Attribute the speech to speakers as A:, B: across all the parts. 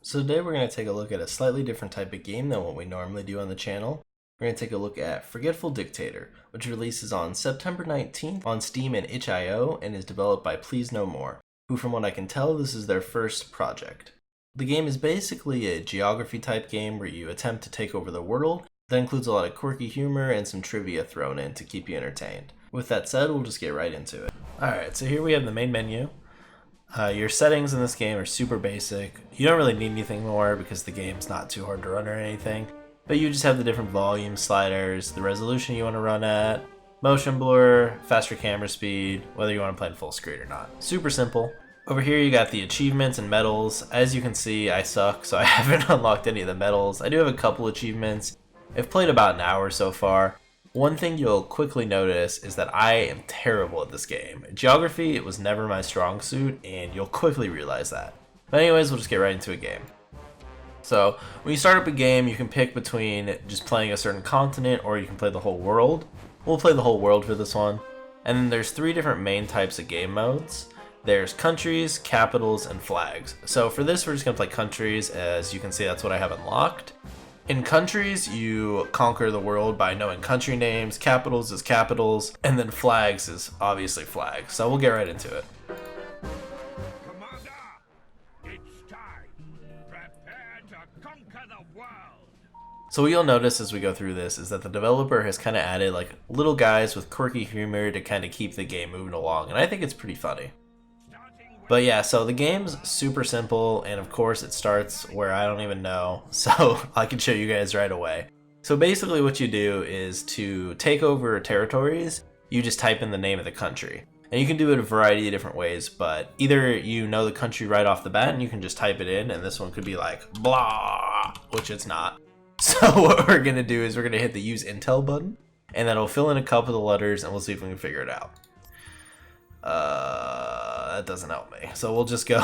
A: So today we're going to take a look at a slightly different type of game than what we normally do on the channel. We're going to take a look at Forgetful Dictator, which releases on September 19th on Steam and itch.io and is developed by Please No More, who from what I can tell this is their first project. The game is basically a geography type game where you attempt to take over the world. That includes a lot of quirky humor and some trivia thrown in to keep you entertained. With that said, we'll just get right into it. Alright, so here we have the main menu. Your settings in this game are super basic. You don't really need anything more because the game's not too hard to run or anything. But you just have the different volume sliders, the resolution you want to run at, motion blur, faster camera speed, whether you want to play in full screen or not. Super simple. Over here you got the achievements and medals. As you can see, I suck, so I haven't unlocked any of the medals. I do have a couple achievements. I've played about an hour so far. One thing you'll quickly notice is that I am terrible at this game. Geography, it was never my strong suit, and you'll quickly realize that. But anyways, we'll just get right into a game. So, when you start up a game, you can pick between just playing a certain continent, or you can play the whole world. We'll play the whole world for this one. And then there's three different main types of game modes. There's countries, capitals, and flags. So for this, we're just going to play countries. As you can see, that's what I have unlocked. In countries, you conquer the world by knowing country names, capitals is capitals, and then flags is obviously flags. So we'll get right into it.
B: Commander, it's time. Prepare to conquer the world.
A: So what you'll notice as we go through this is that the developer has kind of added like little guys with quirky humor to kind of keep the game moving along, and I think it's pretty funny. But yeah, so the game's super simple, and of course it starts where I don't even know, so I can show you guys right away. So basically what you do is to take over territories, you just type in the name of the country. And you can do it a variety of different ways, but either you know the country right off the bat and you can just type it in, and this one could be like, blah, which it's not. So what we're gonna do is we're gonna hit the use intel button, and that'll fill in a couple of the letters, and we'll see if we can figure it out. That doesn't help me. So we'll just go,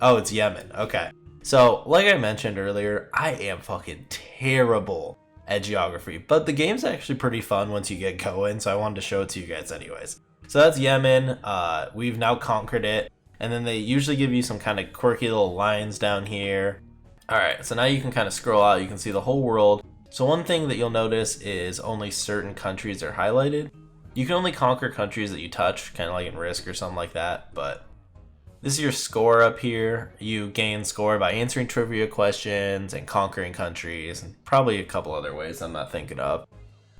A: oh, it's Yemen. Okay. So like I mentioned earlier, I am fucking terrible at geography, but the game's actually pretty fun once you get going. So I wanted to show it to you guys anyways. So that's Yemen. We've now conquered it. And then they usually give you some kind of quirky little lines down here. All right. So now you can kind of scroll out. You can see the whole world. So one thing that you'll notice is only certain countries are highlighted. You can only conquer countries that you touch, kind of like in Risk or something like that, but this is your score up here. You gain score by answering trivia questions and conquering countries, and probably a couple other ways I'm not thinking of.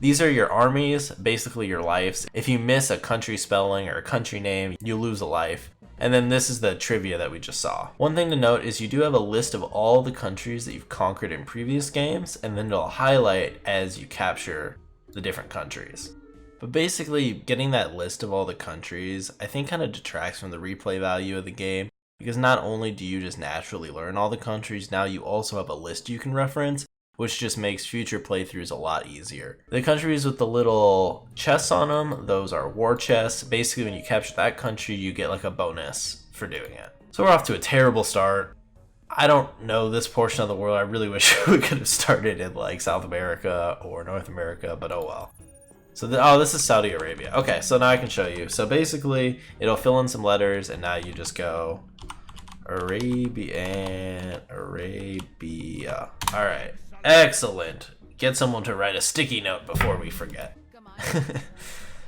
A: These are your armies, basically your lives. If you miss a country spelling or a country name, you lose a life. And then this is the trivia that we just saw. One thing to note is you do have a list of all the countries that you've conquered in previous games, and then it'll highlight as you capture the different countries. But basically, getting that list of all the countries, I think kind of detracts from the replay value of the game, because not only do you just naturally learn all the countries, now you also have a list you can reference, which just makes future playthroughs a lot easier. The countries with the little chests on them, those are war chests. Basically, when you capture that country, you get like a bonus for doing it. So we're off to a terrible start. I don't know this portion of the world. I really wish we could have started in like South America or North America, but oh well. So, this is Saudi Arabia. Okay, so now I can show you. So basically, it'll fill in some letters, and now you just go Arabia. All right, excellent. Get someone to write a sticky note before we forget.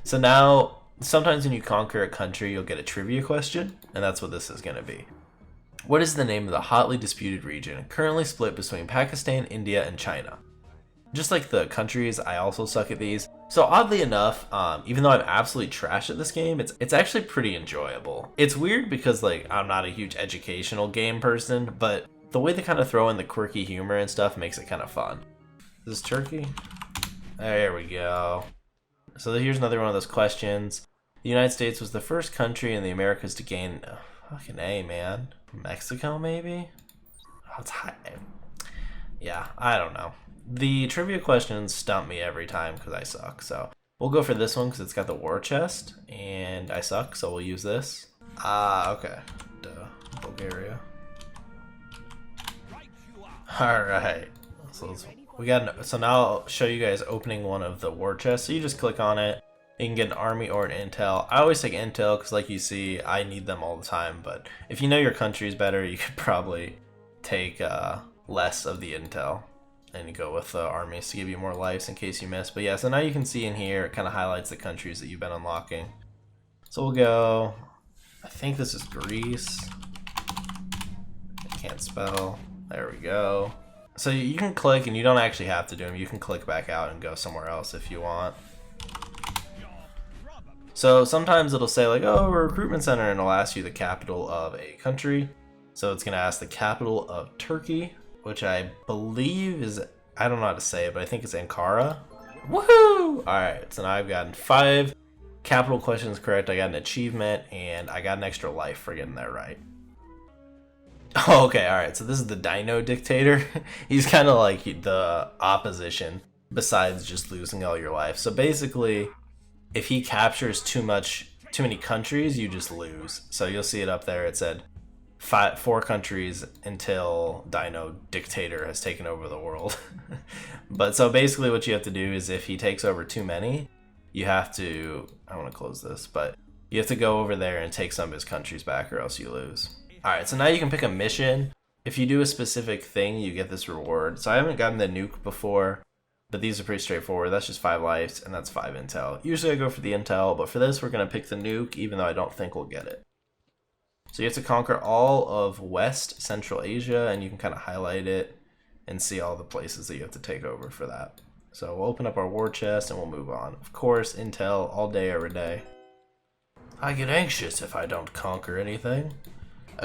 A: So now, sometimes when you conquer a country, you'll get a trivia question, and that's what this is going to be. What is the name of the hotly disputed region currently split between Pakistan, India, and China? Just like the countries, I also suck at these. So oddly enough, even though I'm absolutely trash at this game, it's actually pretty enjoyable. It's weird because like I'm not a huge educational game person, but the way they kind of throw in the quirky humor and stuff makes it kind of fun. Is this Turkey? There we go. So here's another one of those questions. The United States was the first country in the Americas to gain, fucking A, man. Mexico maybe? Oh, it's high. Yeah, I don't know. The trivia questions stump me every time because I suck. So we'll go for this one because it's got the war chest, and I suck, so we'll use this. Okay. Duh. Bulgaria. All right. So now I'll show you guys opening one of the war chests. So you just click on it. You can get an army or an intel. I always take intel because, like you see, I need them all the time. But if you know your countries better, you could probably take less of the intel and you go with the armies to give you more lives in case you miss. But yeah, so now you can see in here, it kind of highlights the countries that you've been unlocking. So we'll go, I think this is Greece. I can't spell. There we go. So you can click, and you don't actually have to do them. You can click back out and go somewhere else if you want. So sometimes it'll say like, oh, recruitment center, and it'll ask you the capital of a country. So it's going to ask the capital of Turkey, which I believe is, I don't know how to say it, but I think it's Ankara. Woohoo! Alright, so now I've gotten 5 capital questions correct. I got an achievement, and I got an extra life for getting that right. Oh, okay, alright, so this is the Dino Dictator. He's kind of like the opposition, besides just losing all your life. So basically, if he captures too many countries, you just lose. So you'll see it up there, it said 4 countries until Dino Dictator has taken over the world. But so basically what you have to do is if he takes over too many, you have to, I want to close this, but you have to go over there and take some of his countries back or else you lose. Alright, so now you can pick a mission. If you do a specific thing, you get this reward. So I haven't gotten the nuke before, but these are pretty straightforward. That's just 5 lives and that's 5 intel. Usually I go for the intel, but for this we're going to pick the nuke, even though I don't think we'll get it. So you have to conquer all of West Central Asia, and you can kind of highlight it and see all the places that you have to take over for that. So we'll open up our war chest and we'll move on. Of course, intel all day, every day. I get anxious if I don't conquer anything.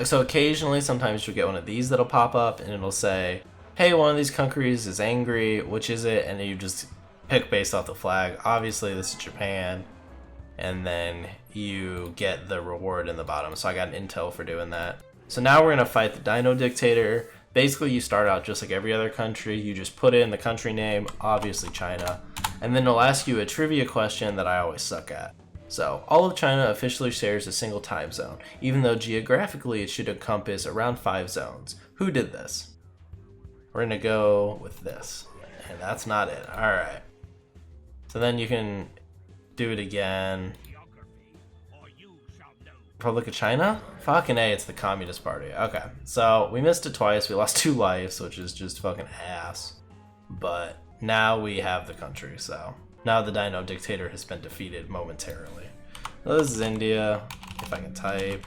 A: So occasionally, sometimes you'll get one of these that'll pop up and it'll say, hey, one of these countries is angry, which is it? And then you just pick based off the flag. Obviously, this is Japan. And then you get the reward in the bottom. So I got an intel for doing that. So now we're going to fight the Dino Dictator. Basically, you start out just like every other country. You just put in the country name, obviously China. And then it'll ask you a trivia question that I always suck at. So, all of China officially shares a single time zone, even though geographically it should encompass around 5 zones. Who did this? We're going to go with this. And that's not it. Alright. So then you can do it again. Republic of China? Fucking A, it's the Communist Party. Okay, so we missed it twice. We lost 2 lives, which is just fucking ass. But now we have the country, so now the Dino Dictator has been defeated momentarily. So this is India, if I can type.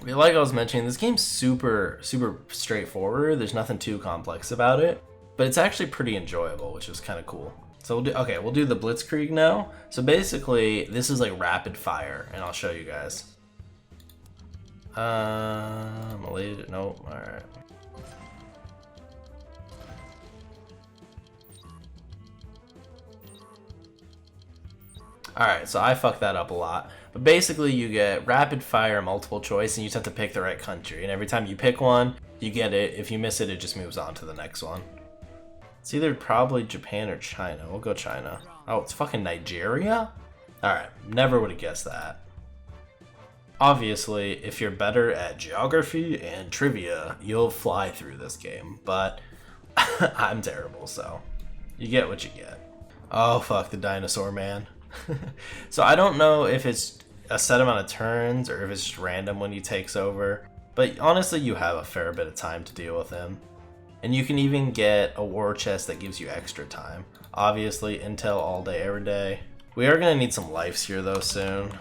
A: I mean, like I was mentioning, this game's super straightforward. There's nothing too complex about it, but it's actually pretty enjoyable, which is kind of cool. So we'll do the Blitzkrieg now. So basically, this is like rapid fire, and I'll show you guys. Malaysia, nope, alright. Alright, so I fucked that up a lot. But basically, you get rapid fire multiple choice, and you just have to pick the right country. And every time you pick one, you get it. If you miss it, it just moves on to the next one. It's either probably Japan or China. We'll go China. Oh, it's fucking Nigeria? Alright, never would have guessed that. Obviously, if you're better at geography and trivia, you'll fly through this game. But I'm terrible, so you get what you get. Oh, fuck, the dinosaur man. So I don't know if it's a set amount of turns or if it's just random when he takes over. But honestly, you have a fair bit of time to deal with him. And you can even get a war chest that gives you extra time. Obviously, intel all day, every day. We are going to need some lives here, though, soon.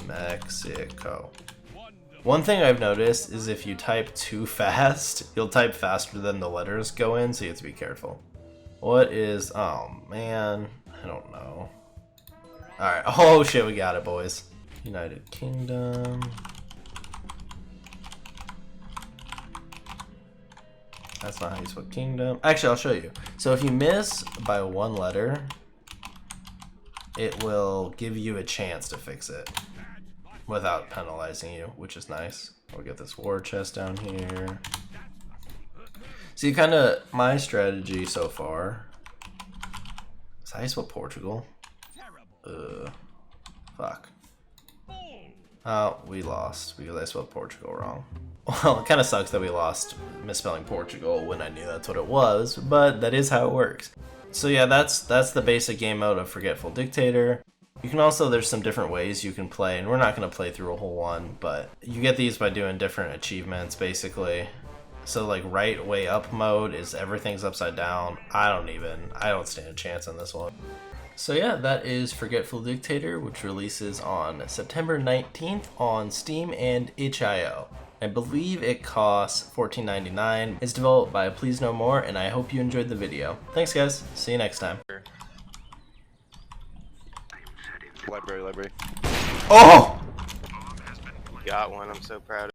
A: Mexico. One thing I've noticed is if you type too fast, you'll type faster than the letters go in, so you have to be careful. What is... oh, man. I don't know. Alright. Oh, shit, we got it, boys. United Kingdom... That's not how you spell kingdom. Actually, I'll show you. So if you miss by 1 letter, it will give you a chance to fix it without penalizing you, which is nice. We'll get this war chest down here. See, kind of my strategy so far. Is that how you spell Portugal? Fuck. Oh, we lost because I spelled Portugal wrong. Well, it kind of sucks that we lost misspelling Portugal when I knew that's what it was, but that is how it works. So yeah, that's the basic game mode of Forgetful Dictator. You can also, there's some different ways you can play, and we're not going to play through a whole one, but you get these by doing different achievements, basically. So, like, right way up mode is everything's upside down. I don't stand a chance on this one. So yeah, that is Forgetful Dictator, which releases on September 19th on Steam and itch.io. I believe it costs $14.99. It's developed by Please No More, and I hope you enjoyed the video. Thanks guys, see you next time.
C: Library.
A: Oh!
C: Got one, I'm so proud of